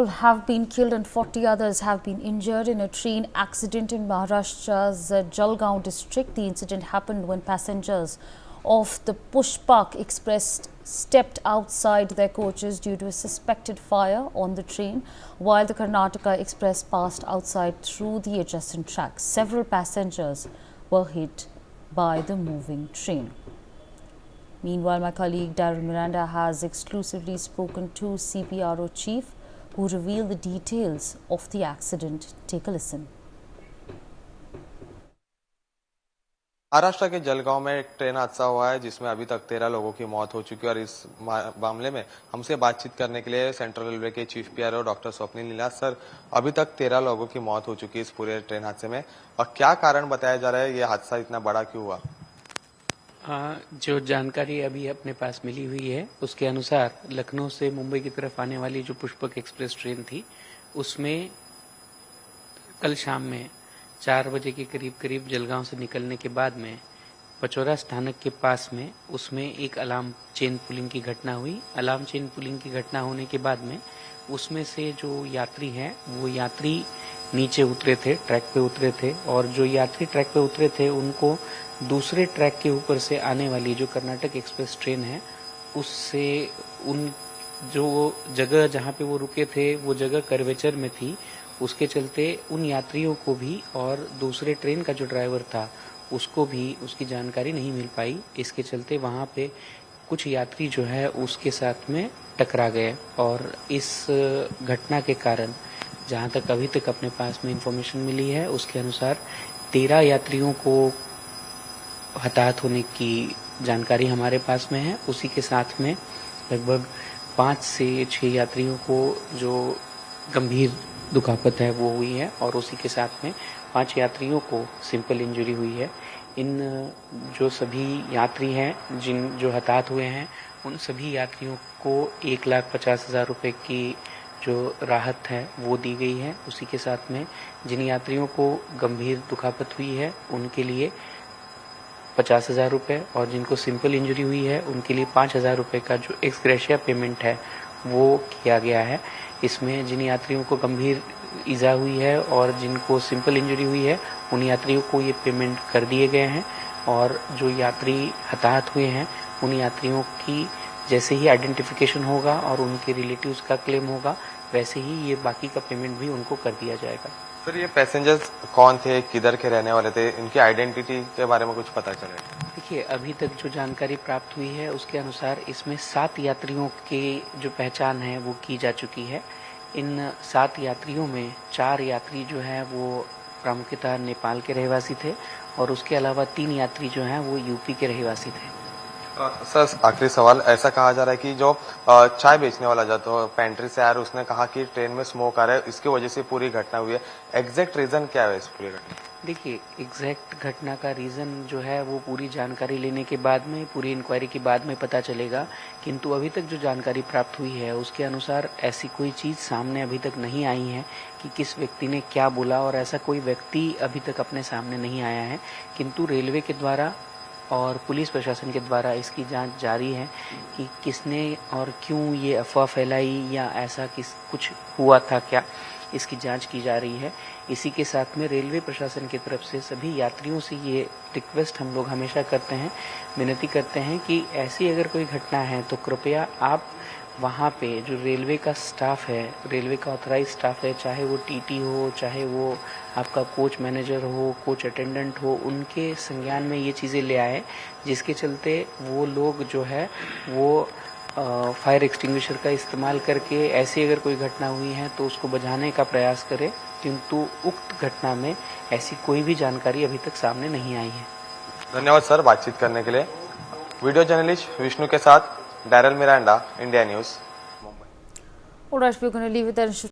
people have been killed and 40 others have been injured in a train accident in Maharashtra's Jalgaon district. The incident happened when passengers of the Pushpak Express stepped outside their coaches due to a suspected fire on the train, while the Karnataka Express passed outside through the adjacent tracks. Several passengers were hit by the moving train. Meanwhile, my colleague Daryl Miranda has exclusively spoken to CPRO chief, who revealed the details of the accident. Take a listen. Maharashtra के जलगांव में एक train हादसा हुआ है जिसमें अभी तक 13 लोगों की मौत हो चुकी है और इस मामले में हमसे बातचीत करने के लिए सेंट्रल रेलवे के chief PRO doctor Swapnil Nila sir, अभी तक 13 लोगों की मौत हो चुकी है इस पूरे ट्रेन हादसे में, और क्या कारण बताया जा रहा है, ये हादसा इतना बड़ा क्यों हुआ? जो जानकारी अभी अपने पास मिली हुई है उसके अनुसार लखनऊ से मुंबई की तरफ आने वाली जो पुष्पक एक्सप्रेस ट्रेन थी उसमें कल शाम में 4 बजे के करीब जलगांव से निकलने के बाद में पचौरा स्थानक के पास में उसमें एक अलार्म चेन पुलिंग की घटना हुई। अलार्म चेन पुलिंग की घटना होने के बाद में उसमें से जो यात्री हैं वो यात्री नीचे उतरे थे, ट्रैक पे उतरे थे, और जो यात्री ट्रैक पे उतरे थे उनको दूसरे ट्रैक के ऊपर से आने वाली जो कर्नाटक एक्सप्रेस ट्रेन है उससे उन जो जगह जहाँ पे वो रुके थे वो जगह कर्वेचर में थी, उसके चलते उन यात्रियों को भी और दूसरे ट्रेन का जो ड्राइवर था उसको भी उसकी जानकारी नहीं मिल पाई। इसके चलते वहाँ पे कुछ यात्री जो है उसके साथ में टकरा गए और इस घटना के कारण जहाँ तक अभी तक अपने पास में इंफॉर्मेशन मिली है उसके अनुसार 13 यात्रियों को हताहत होने की जानकारी हमारे पास में है। उसी के साथ में लगभग 5 से 6 यात्रियों को जो गंभीर दुखापत है वो हुई है और उसी के साथ में 5 यात्रियों को सिंपल इंजरी हुई है। इन जो सभी यात्री हैं जो हताहत हुए हैं उन सभी यात्रियों को 1,50,000 रुपए की जो राहत है वो दी गई है। उसी के साथ में जिन यात्रियों को गंभीर दुखापत हुई है उनके लिए 50,000 रुपये और जिनको सिंपल इंजरी हुई है उनके लिए 5,000 रुपये का जो एक्स ग्रेशिया पेमेंट है वो किया गया है। इसमें जिन यात्रियों को गंभीर ईजा हुई है और जिनको सिंपल इंजरी हुई है उन यात्रियों को ये पेमेंट कर दिए गए हैं, और जो यात्री हताहत हुए हैं उन यात्रियों की जैसे ही आइडेंटिफिकेशन होगा और उनके रिलेटिव्स का क्लेम होगा वैसे ही ये बाकी का पेमेंट भी उनको कर दिया जाएगा। सर, ये पैसेंजर्स कौन थे, किधर के रहने वाले थे, इनकी आइडेंटिटी के बारे में कुछ पता चलेगा? देखिए, अभी तक जो जानकारी प्राप्त हुई है उसके अनुसार इसमें 7 यात्रियों के जो पहचान है वो की जा चुकी है। इन 7 यात्रियों में 4 यात्री जो है वो प्रामुख्यतः नेपाल के रहवासी थे और उसके अलावा 3 यात्री जो हैं वो यूपी के रहवासी थे। सर, आखिरी सवाल, ऐसा कहा जा रहा है कि जो चाय बेचने वाला जो तो पेंट्री से आया उसने कहा कि ट्रेन में स्मोक आ रहा है, इसकी वजह से पूरी घटना हुई है। एग्जैक्ट रीजन क्या है इस पूरी घटना? देखिए, एग्जैक्ट घटना का रीजन जो है वो पूरी जानकारी लेने के बाद में, पूरी इंक्वायरी के बाद में पता चलेगा, किंतु अभी तक जो जानकारी प्राप्त हुई है उसके अनुसार ऐसी कोई चीज सामने अभी तक नहीं आई है कि किस व्यक्ति ने क्या बोला, और ऐसा कोई व्यक्ति अभी तक अपने सामने नहीं आया है। किंतु रेलवे के द्वारा और पुलिस प्रशासन के द्वारा इसकी जांच जारी है कि किसने और क्यों ये अफवाह फैलाई या ऐसा कुछ हुआ था क्या, इसकी जांच की जा रही है। इसी के साथ में रेलवे प्रशासन की तरफ से सभी यात्रियों से ये रिक्वेस्ट हम लोग हमेशा करते हैं, विनती करते हैं कि ऐसी अगर कोई घटना है तो कृपया आप वहाँ पे जो रेलवे का स्टाफ है, रेलवे का ऑथराइज स्टाफ है, चाहे वो टीटी हो, चाहे वो आपका कोच मैनेजर हो, कोच अटेंडेंट हो, उनके संज्ञान में ये चीज़ें ले आए, जिसके चलते वो लोग जो है वो फायर एक्सटिंग्विशर का इस्तेमाल करके ऐसी अगर कोई घटना हुई है तो उसको बुझाने का प्रयास करें। किंतु उक्त घटना में ऐसी कोई भी जानकारी अभी तक सामने नहीं आई है। धन्यवाद सर, बातचीत करने के लिए। वीडियो जर्नलिस्ट विष्णु के साथ Daryl Miranda, India News, Mumbai. All right, we're going to leave it there.